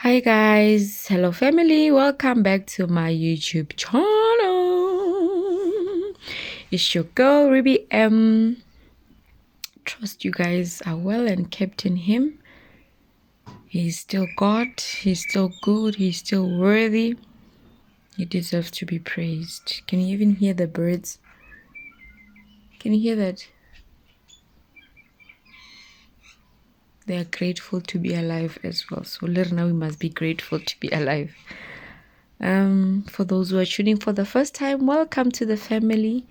Hi guys, hello family, welcome back to my YouTube channel. It's your girl Ruby M. Trust you guys are well and kept in Him. He's still God, He's still good, He's still worthy. He deserves to be praised. Can you even hear the birds? Can you hear that? They are grateful to be alive as well. So now we must be grateful to be alive. For those who are tuning for the first time, welcome to the family.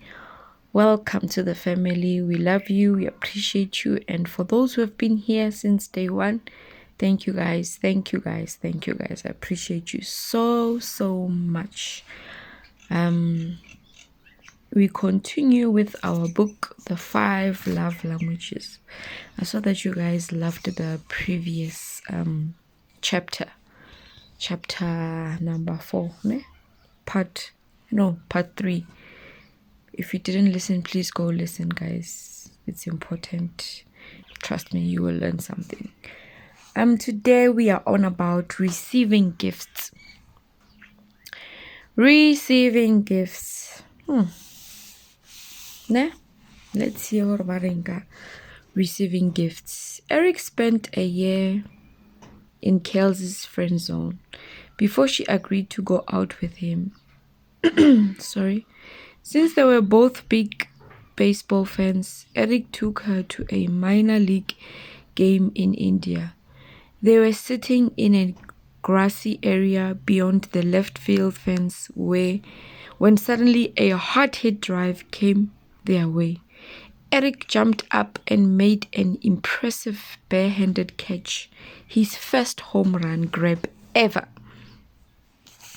Welcome to the family. We love you. We appreciate you. And for those who have been here since day one, thank you guys. Thank you guys. Thank you guys. I appreciate you so much. We continue with our book, The 5 Love Languages. I saw that you guys loved the previous chapter number 4, ne? Part 3. If you didn't listen, please go listen, guys. It's important. Trust me, you will learn something. Today we are on about receiving gifts. Receiving gifts. Ne? Let's see what about receiving gifts. Eric spent a year in Kelsey's friend zone before she agreed to go out with him. Sorry. Since they were both big baseball fans, Eric took her to a minor league game in India. They were sitting in a grassy area beyond the left field fence when suddenly a hard-hit drive came their way. Eric jumped up and made an impressive barehanded catch, his first home run grab ever.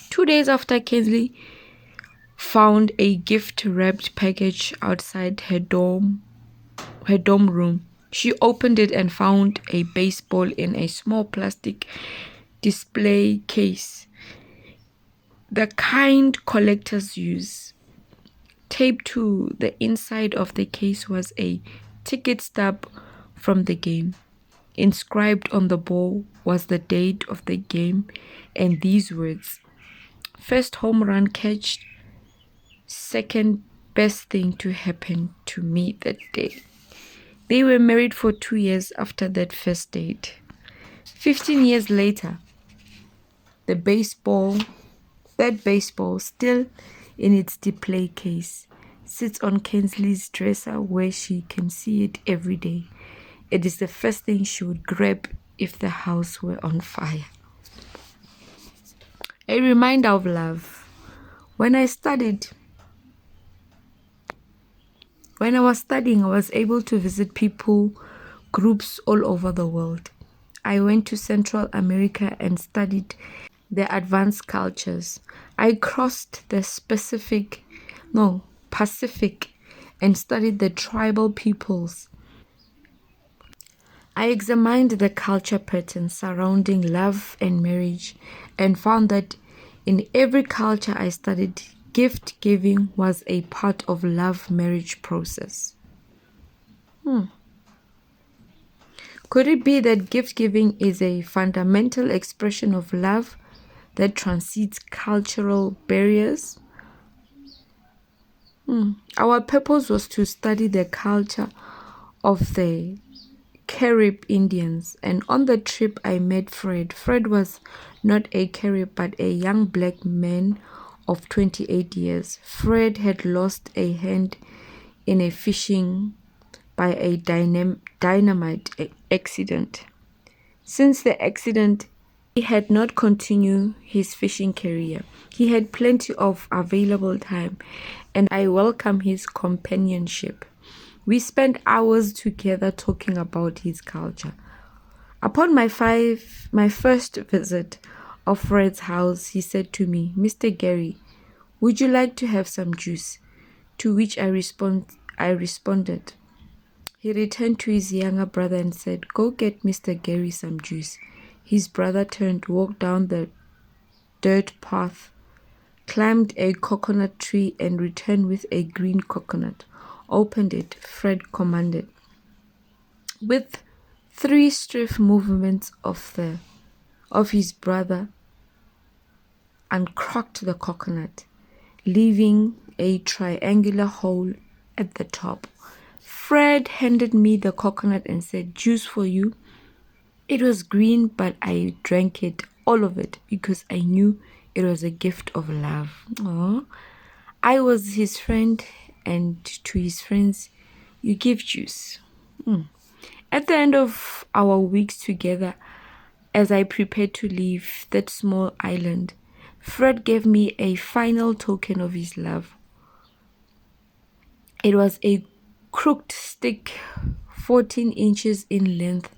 2 days after, Kensley found a gift-wrapped package outside her dorm room. She opened it and found a baseball in a small plastic display case, the kind collectors use. Taped to the inside of the case was a ticket stub from the game. Inscribed on the ball was the date of the game and these words: first home run catch, second best thing to happen to me that day. They were married for 2 years after that first date. 15 years later, that baseball, still in its display case, sits on Kensley's dresser where she can see it every day. It is the first thing she would grab if the house were on fire. A reminder of love. When I was studying, I was able to visit groups all over the world. I went to Central America and studied the advanced cultures. I crossed the Pacific and studied the tribal peoples. I examined the culture patterns surrounding love and marriage and found that in every culture I studied, gift giving was a part of love-marriage process. Could it be that gift giving is a fundamental expression of love that transcends cultural barriers? Our purpose was to study the culture of the Carib Indians, and on the trip I met Fred. Fred was not a Carib but a young black man of 28 years. Fred had lost a hand in a fishing by a dynamite accident. Since the accident, he had not continued his fishing career. He had plenty of available time, and I welcome his companionship. We spent hours together talking about his culture. Upon my first visit of Fred's house, he said to me, "Mr. Gary, would you like to have some juice?" To which I responded. He returned to his younger brother and said, "Go get Mr. Gary some juice." His brother turned, walked down the dirt path, climbed a coconut tree and returned with a green coconut. Opened it, Fred commanded. With 3 swift movements of the of his brother uncracked the coconut, leaving a triangular hole at the top. Fred handed me the coconut and said, "Juice for you." It was green, but I drank it, all of it, because I knew it was a gift of love. Aww. I was his friend, and to his friends, you give juice. At the end of our weeks together, as I prepared to leave that small island, Fred gave me a final token of his love. It was a crooked stick 14 inches in length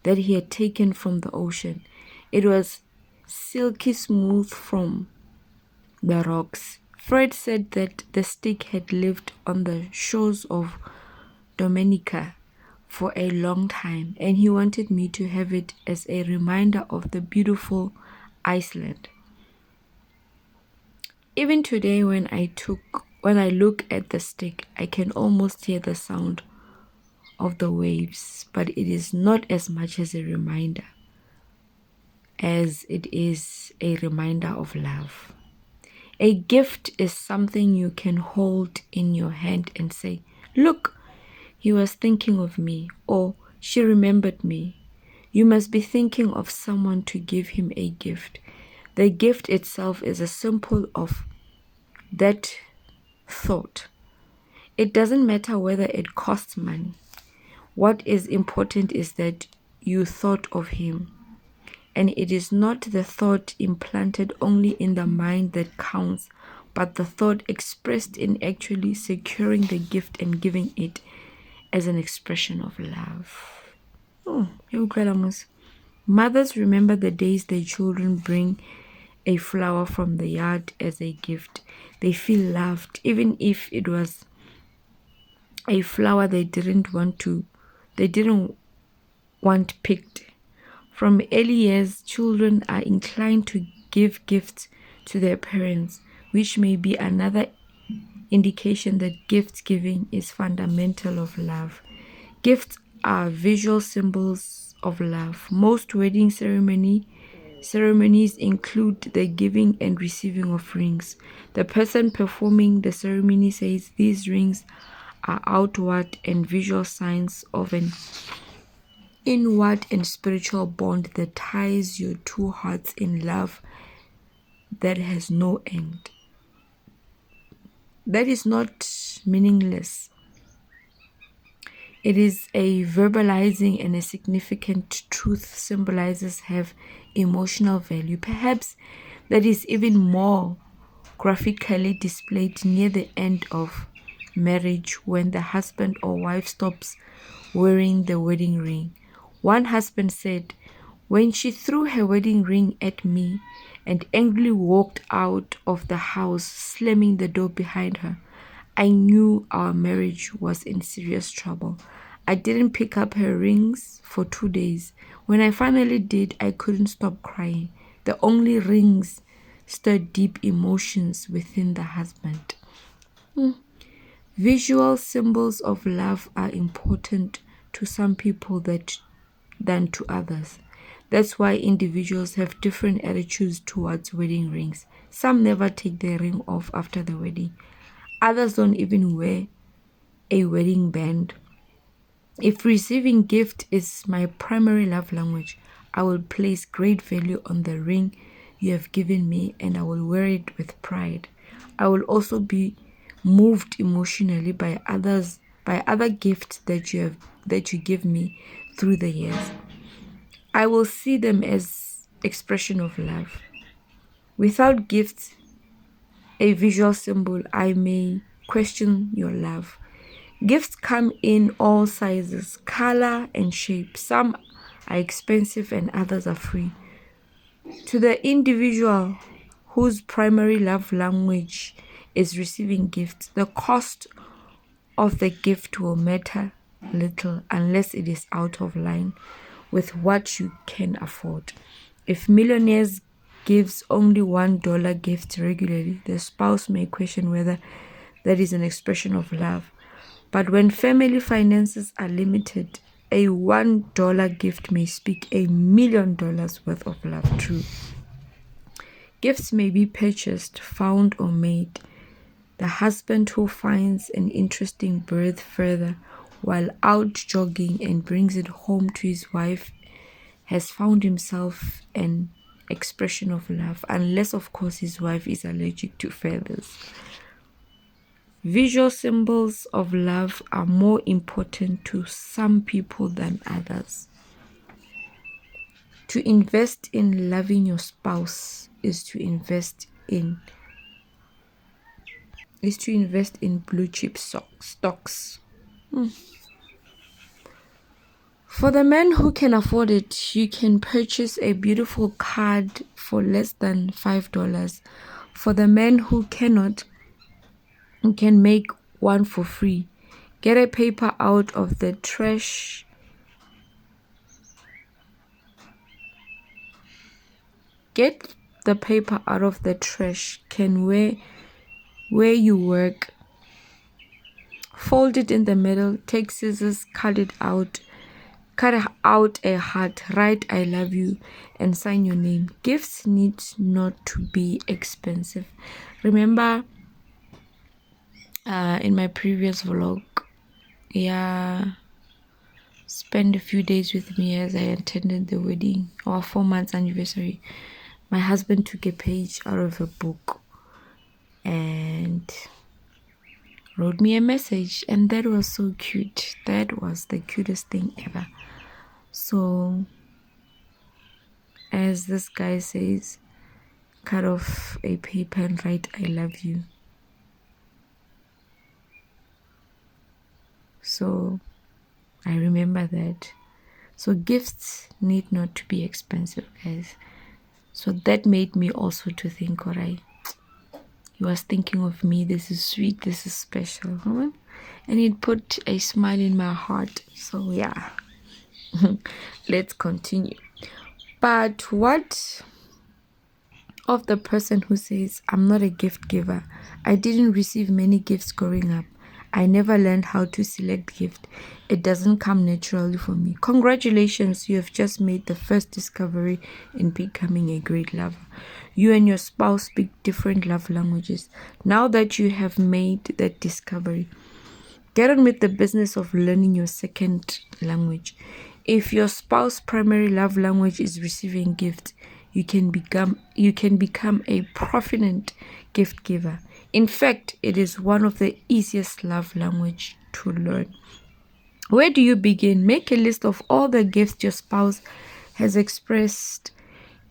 that he had taken from the ocean. It was silky smooth from the rocks. Fred said that the stick had lived on the shores of Dominica for a long time, and he wanted me to have it as a reminder of the beautiful Iceland. Even today, when I look at the stick, I can almost hear the sound of the waves, but it is not as much as a reminder as it is a reminder of love. A gift is something you can hold in your hand and say, "Look, he was thinking of me," or "She remembered me." You must be thinking of someone to give him a gift. The gift itself is a symbol of that thought. It doesn't matter whether it costs money. What is important is that you thought of him. And it is not the thought implanted only in the mind that counts, but the thought expressed in actually securing the gift and giving it as an expression of love. Mothers remember the days their children bring a flower from the yard as a gift. They feel loved, even if it was a flower they didn't want picked. From early years, children are inclined to give gifts to their parents, which may be another indication that gift giving is fundamental of love. Gifts are visual symbols of love. Most wedding ceremonies include the giving and receiving of rings. The person performing the ceremony says these rings are outward and visual signs of an inward and spiritual bond that ties your two hearts in love that has no end. That is not meaningless. It is a verbalizing and a significant truth symbolizes have emotional value. Perhaps that is even more graphically displayed near the end of marriage when the husband or wife stops wearing the wedding ring. One husband said, "When she threw her wedding ring at me and angrily walked out of the house, slamming the door behind her, I knew our marriage was in serious trouble. I didn't pick up her rings for 2 days. When I finally did, I couldn't stop crying. The only rings stirred deep emotions within the husband." Visual symbols of love are important to some people than to others. That's why individuals have different attitudes towards wedding rings. Some never take their ring off after the wedding. Others don't even wear a wedding band. If receiving gift is my primary love language, I will place great value on the ring you have given me, and I will wear it with pride. I will also be moved emotionally by other gifts that you give me through the years. I will see them as expression of love. Without gifts, a visual symbol, I may question your love. Gifts come in all sizes, color, and shape. Some are expensive and others are free. To the individual whose primary love language is receiving gifts, the cost of the gift will matter little unless it is out of line with what you can afford. If millionaires gives only $1 gift regularly, the spouse may question whether that is an expression of love. But when family finances are limited, a $1 gift may speak $1 million worth of love true. Gifts may be purchased, found, or made. The husband who finds an interesting bird feather while out jogging and brings it home to his wife has found himself an expression of love, unless of course his wife is allergic to feathers. Visual symbols of love are more important to some people than others. To invest in loving your spouse is to invest in blue chip stocks. For the men who can afford it, you can purchase a beautiful card for less than $5. For the men who cannot, you can make one for free. Get a paper out of the trash. Get the paper out of the trash can where you work. Fold it in the middle. Take scissors, cut out a heart, write I love you, and sign your name. Gifts need not to be expensive. Remember, in my previous vlog, spend a few days with me as I attended the wedding, our 4 months anniversary. My husband took a page out of a book and wrote me a message, and that was so cute. That was the cutest thing ever. So, as this guy says, cut off a paper and write I love you. So, I remember that. So, gifts need not to be expensive, guys. So, that made me also to think, alright, he was thinking of me. This is sweet. This is special. And it put a smile in my heart. So, yeah. Let's continue. But what of the person who says, I'm not a gift giver. I didn't receive many gifts growing up. I never learned how to select gift. It doesn't come naturally for me. Congratulations, you have just made the first discovery in becoming a great lover. You and your spouse speak different love languages. Now that you have made that discovery, get on with the business of learning your second language. If your spouse's primary love language is receiving gifts, you can become a proficient gift giver. In fact, it is one of the easiest love language to learn. Where do you begin? Make a list of all the gifts your spouse has expressed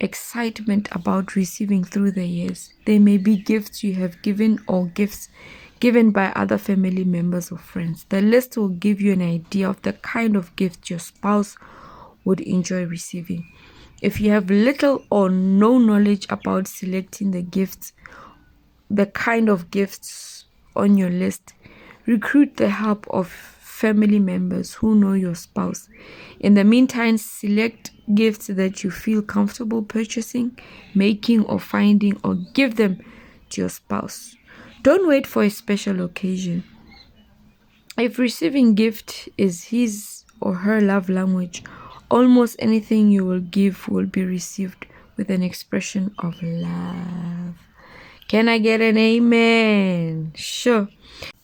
excitement about receiving through the years. They may be gifts you have given or gifts given by other family members or friends. The list will give you an idea of the kind of gift your spouse would enjoy receiving. If you have little or no knowledge about selecting the kind of gifts on your list, recruit the help of family members who know your spouse. In the meantime, select gifts that you feel comfortable purchasing, making, or finding, or give them to your spouse. Don't wait for a special occasion. If receiving gift is his or her love language, almost anything you will give will be received with an expression of love. Can I get an amen? Sure.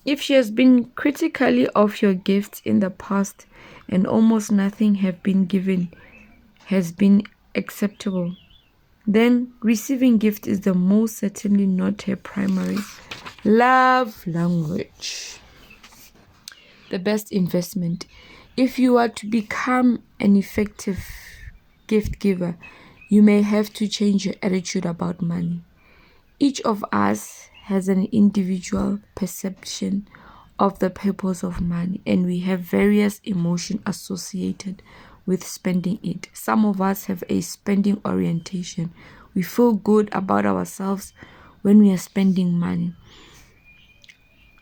If she has been critically of your gifts in the past and almost nothing has been acceptable, then receiving gift is the most certainly not her primary love language. The best investment. If you are to become an effective gift giver, you may have to change your attitude about money. Each of us has an individual perception of the purpose of money, and we have various emotions associated with spending it. Some of us have a spending orientation. We feel good about ourselves when we are spending money.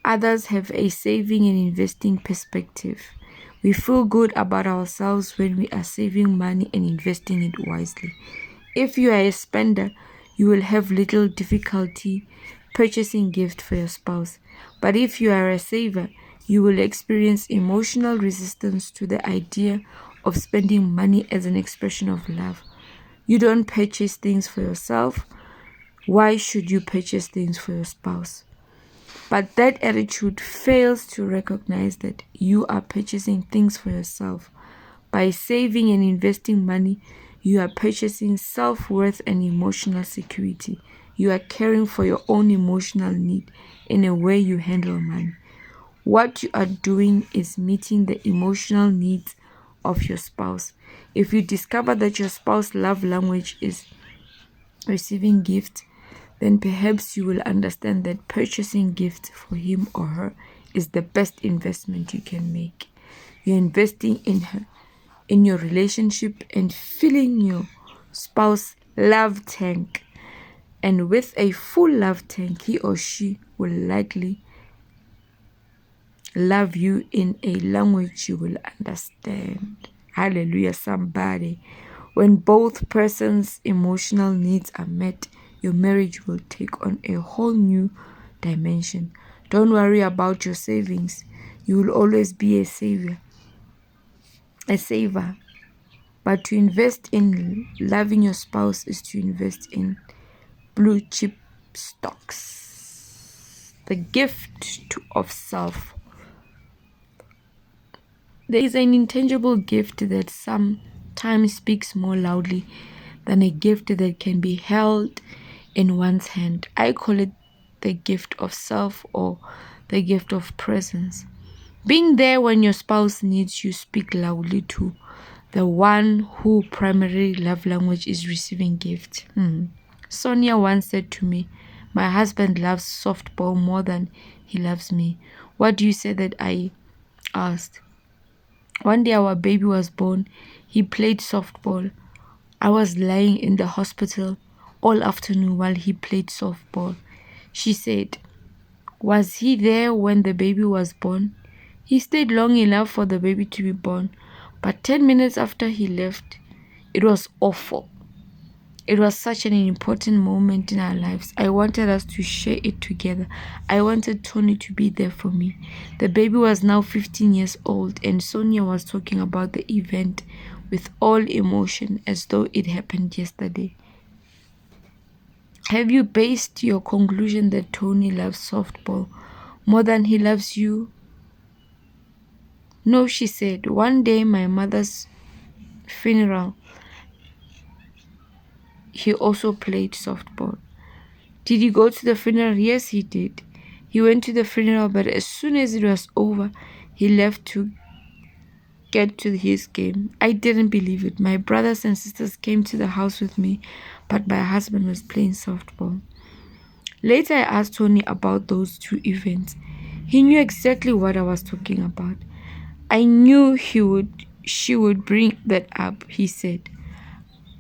Others have a saving and investing perspective. We feel good about ourselves when we are saving money and investing it wisely. If you are a spender, you will have little difficulty purchasing gift for your spouse. But if you are a saver, You will experience emotional resistance to the idea of spending money as an expression of love. You don't purchase things for yourself. Why should you purchase things for your spouse? But that attitude fails to recognize that you are purchasing things for yourself. By saving and investing money, you are purchasing self-worth and emotional security. You are caring for your own emotional need in a way you handle money. What you are doing is meeting the emotional needs of your spouse. If you discover that your spouse's love language is receiving gifts, then perhaps you will understand that purchasing gifts for him or her is the best investment you can make. You're investing in her, in your relationship, and filling your spouse's love tank. And with a full love tank, he or she will likely love you in a language you will understand. Hallelujah, somebody. When both persons' emotional needs are met, your marriage will take on a whole new dimension. Don't worry about your savings. You will always be a saver. But to invest in loving your spouse is to invest in blue chip stocks. The gift of self. There is an intangible gift that sometimes speaks more loudly than a gift that can be held in one's hand. I call it the gift of self, or the gift of presence. Being there when your spouse needs you speak loudly to the one who primary love language is receiving gifts. Sonia once said to me, "My husband loves softball more than he loves me." What do you say that? I asked. One day our baby was born. He played softball. I was lying in the hospital all afternoon while he played softball. She said, "Was he there when the baby was born?" "He stayed long enough for the baby to be born, but 10 minutes after he left, it was awful. It was such an important moment in our lives. I wanted us to share it together. I wanted Tony to be there for me." The baby was now 15 years old, and Sonia was talking about the event with all emotion as though it happened yesterday. Have you based your conclusion that Tony loves softball more than he loves you? No, she said. One day, my mother's funeral, he also played softball. Did he go to the funeral? Yes, he did. He went to the funeral, but as soon as it was over, he left to get to his game. I didn't believe it. My brothers and sisters came to the house with me, but my husband was playing softball. Later, I asked Tony about those two events. He knew exactly what I was talking about. I knew she would bring that up, he said.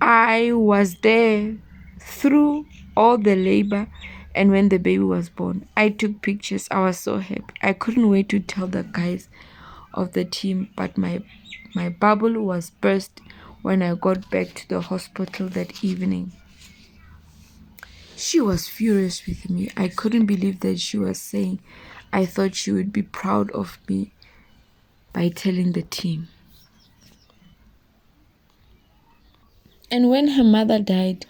I was there through all the labor and when the baby was born. I took pictures. I was so happy. I couldn't wait to tell the guys of the team, but my bubble was burst when I got back to the hospital that evening. She was furious with me. I couldn't believe that she was saying I thought she would be proud of me by telling the team. And when her mother died,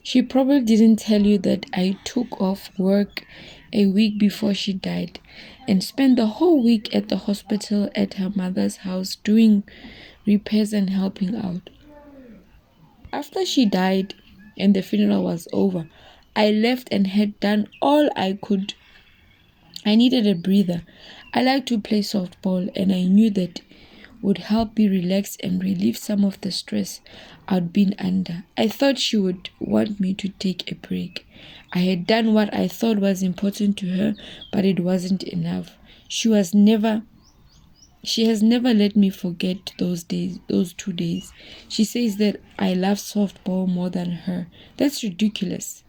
she probably didn't tell you that I took off work a week before she died and spent the whole week at the hospital at her mother's house doing repairs and helping out. After she died and the funeral was over, I left and had done all I could. I needed a breather. I like to play softball, and I knew that would help me relax and relieve some of the stress I'd been under. I thought she would want me to take a break. I had done what I thought was important to her, but it wasn't enough. She has never let me forget those 2 days. She says that I love softball more than her. That's ridiculous.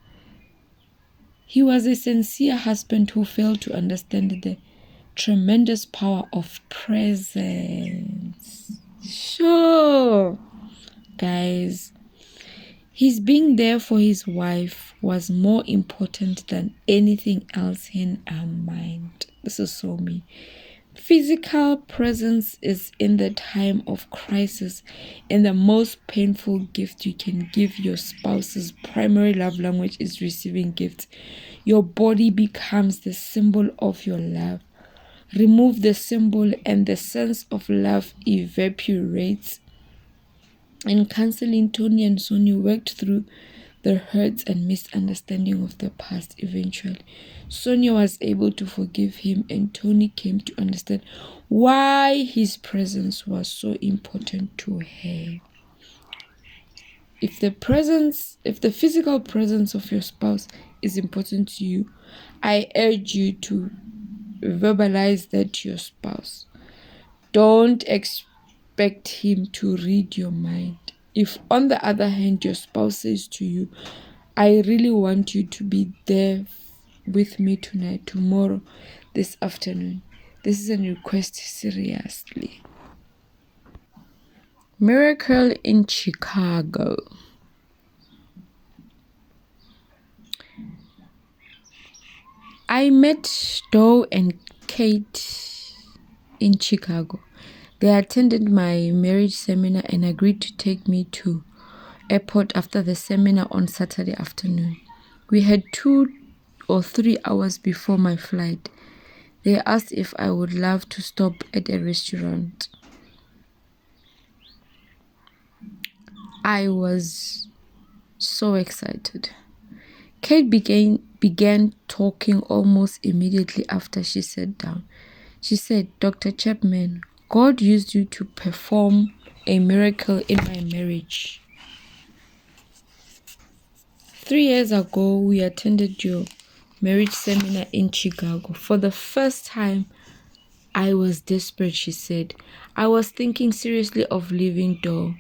He was a sincere husband who failed to understand the tremendous power of presence. Sure, guys. His being there for his wife was more important than anything else in our mind. This is so me. Physical presence is in the time of crisis and the most painful gift you can give your spouse's primary love language is receiving gifts. Your body becomes the symbol of your love. Remove the symbol and the sense of love evaporates. In counseling, Tony and Sonia worked through the hurts and misunderstanding of the past. Eventually, Sonia was able to forgive him, and Tony came to understand why his presence was so important to her. If the physical presence of your spouse is important to you, I urge you to verbalize that to your spouse. Don't expect him to read your mind. If, on the other hand, your spouse says to you, I really want you to be there with me tonight, tomorrow, this afternoon. This is a request, seriously. Miracle in Chicago. I met Doe and Kate in Chicago. They attended my marriage seminar and agreed to take me to airport after the seminar on Saturday afternoon. We had 2 or 3 hours before my flight. They asked if I would love to stop at a restaurant. I was so excited. Kate began talking almost immediately after she sat down. She said, Dr. Chapman, God used you to perform a miracle in my marriage. 3 years ago, we attended your marriage seminar in Chicago. For the first time, I was desperate, she said. I was thinking seriously of leaving Doe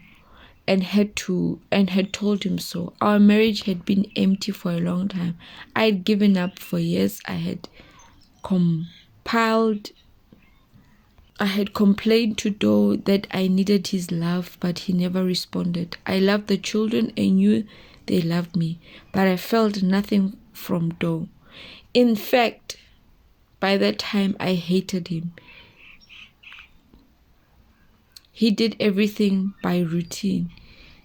and had told him so. Our marriage had been empty for a long time. I had given up for years. I had complained to Doe that I needed his love, but he never responded. I loved the children and knew they loved me, but I felt nothing from Doe. In fact, by that time, I hated him. He did everything by routine.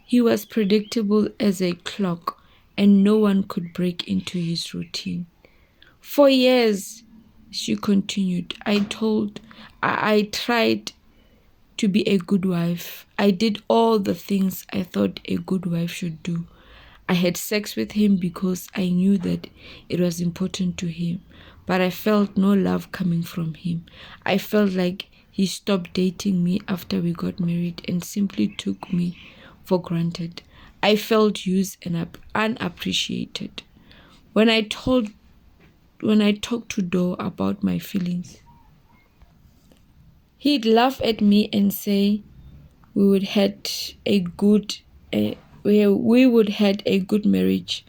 He was predictable as a clock, and no one could break into his routine. For years, she continued, I tried to be a good wife. I did all the things I thought a good wife should do. I had sex with him because I knew that it was important to him, but I felt no love coming from him. I felt like he stopped dating me after we got married and simply took me for granted. I felt used and unappreciated. When I talked to Doe about my feelings, he'd laugh at me and say we would had a good marriage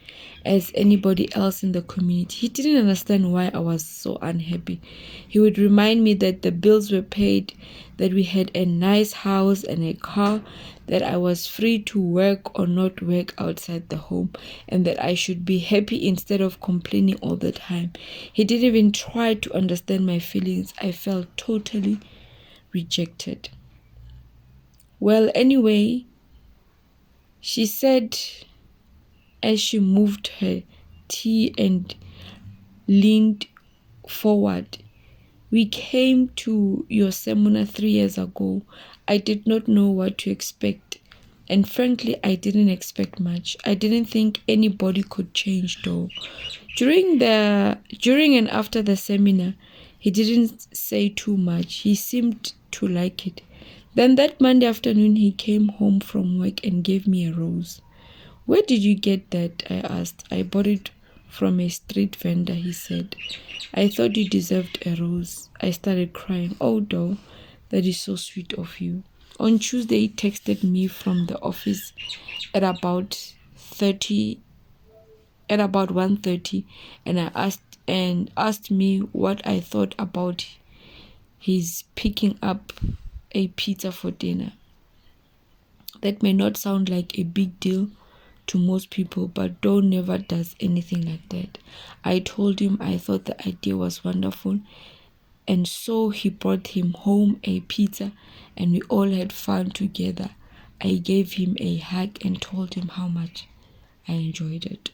as anybody else in the community. He didn't understand why I was so unhappy. He would remind me that the bills were paid, that we had a nice house and a car, that I was free to work or not work outside the home, and that I should be happy instead of complaining all the time. He didn't even try to understand my feelings. I felt totally rejected. Well, anyway, she said as she moved her tea and leaned forward, we came to your seminar 3 years ago. I did not know what to expect, and frankly, I didn't expect much. I didn't think anybody could change though. During and after the seminar, he didn't say too much. He seemed to like it. Then that Monday afternoon, he came home from work and gave me a rose. Where did you get that? I asked. I bought it from a street vendor, he said. I thought you deserved a rose. I started crying. Oh, Doe, that is so sweet of you. On Tuesday, he texted me from the office at about 1:30, and asked me what I thought about his picking up a pizza for dinner. That may not sound like a big deal to most people, but Doe never does anything like that. I told him I thought the idea was wonderful And so he brought him home a pizza, and we all had fun together. I gave him a hug and told him how much I enjoyed it.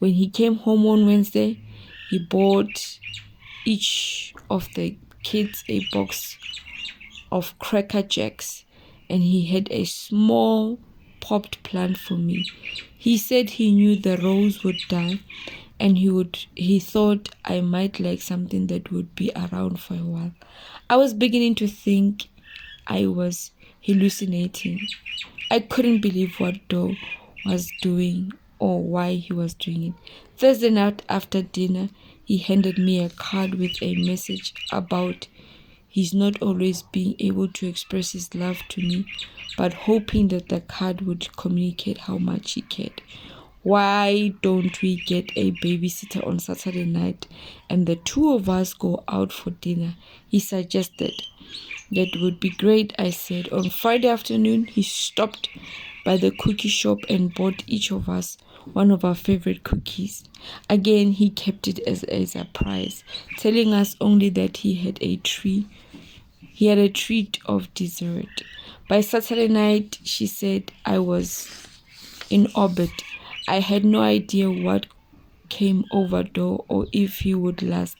When he came home on Wednesday, he bought each of the kids a box of Cracker Jacks, and he had a small popped plant for me. He said he knew the rose would die, and he thought I might like something that would be around for a while. I was beginning to think I was hallucinating. I couldn't believe what Doe was doing or why he was doing it. Thursday night after dinner, he handed me a card with a message about he's not always being able to express his love to me, but hoping that the card would communicate how much he cared. Why don't we get a babysitter on Saturday night and the two of us go out for dinner? He suggested. That would be great, I said. On Friday afternoon, he stopped by the cookie shop and bought each of us one of our favorite cookies. Again, he kept it as a surprise, telling us only that he had a treat of dessert. By Saturday night, she said, I was in orbit. I had no idea what came over Doe or if he would last,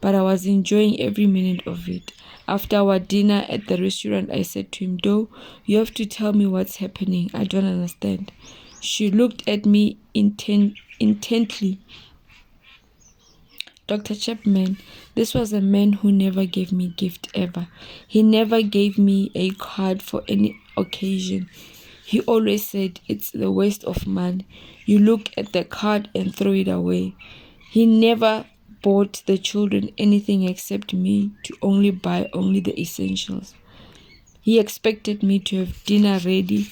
but I was enjoying every minute of it. After our dinner at the restaurant, I said to him, Doe, you have to tell me what's happening. I don't understand. She looked at me intently. Dr. Chapman, this was a man who never gave me gift ever. He never gave me a card for any occasion. He always said it's the waste of money. You look at the card and throw it away. He never bought the children anything except me to buy only the essentials. He expected me to have dinner ready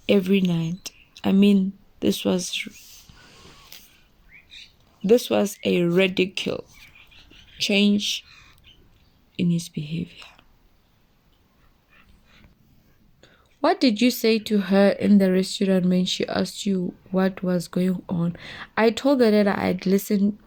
every night. I mean, this was a radical change in his behavior. What did you say to her in the restaurant when she asked you what was going on? I told her that I'd listened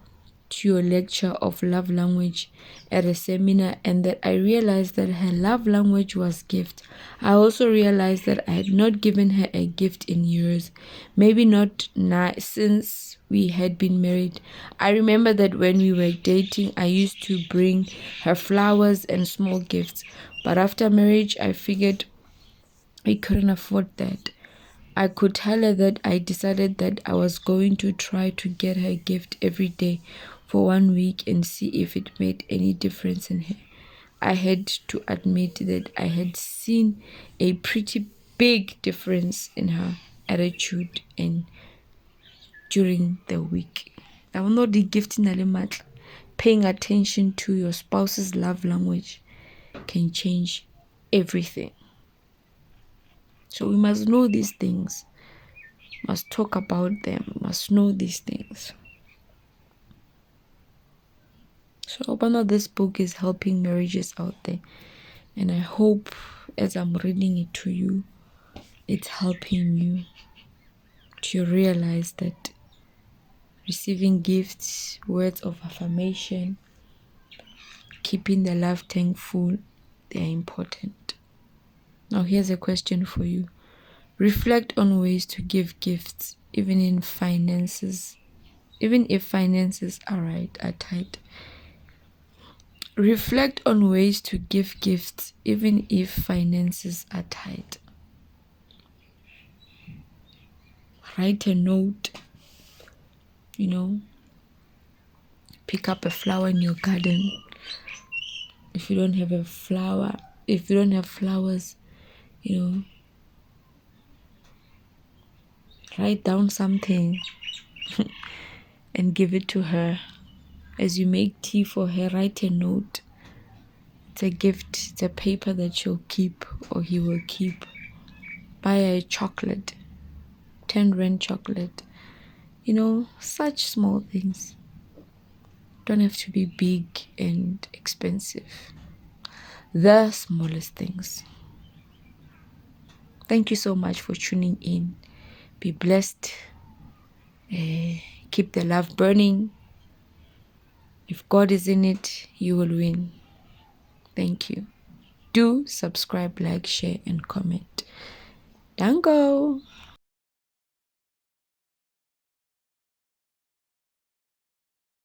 to your lecture of love language at a seminar and that I realized that her love language was gift. I also realized that I had not given her a gift in years, maybe not since we had been married. I remember that when we were dating, I used to bring her flowers and small gifts, but after marriage, I figured I couldn't afford that. I could tell her that I decided that I was going to try to get her a gift every day for 1 week and see if it made any difference in her. I had to admit that I had seen a pretty big difference in her attitude and during the week. I will not be gifting a much. Paying attention to your spouse's love language can change everything. So we must know these things, must talk about them, must know these things. So one of this book is helping marriages out there. And I hope as I'm reading it to you, it's helping you to realize that receiving gifts, words of affirmation, keeping the love tank full, they are important. Now here's a question for you. Reflect on ways to give gifts, even if finances are tight. Reflect on ways to give gifts, even if finances are tight. Write a note, pick up a flower in your garden. If you don't have flowers, write down something and give it to her. As you make tea for her, write a note. It's a gift. It's a paper that she'll keep or he will keep. Buy a chocolate, 10 rand chocolate. Such small things. Don't have to be big and expensive. The smallest things. Thank you so much for tuning in. Be blessed. Keep the love burning. If God is in it, you will win. Thank you. Do subscribe, like, share, and comment. Dango!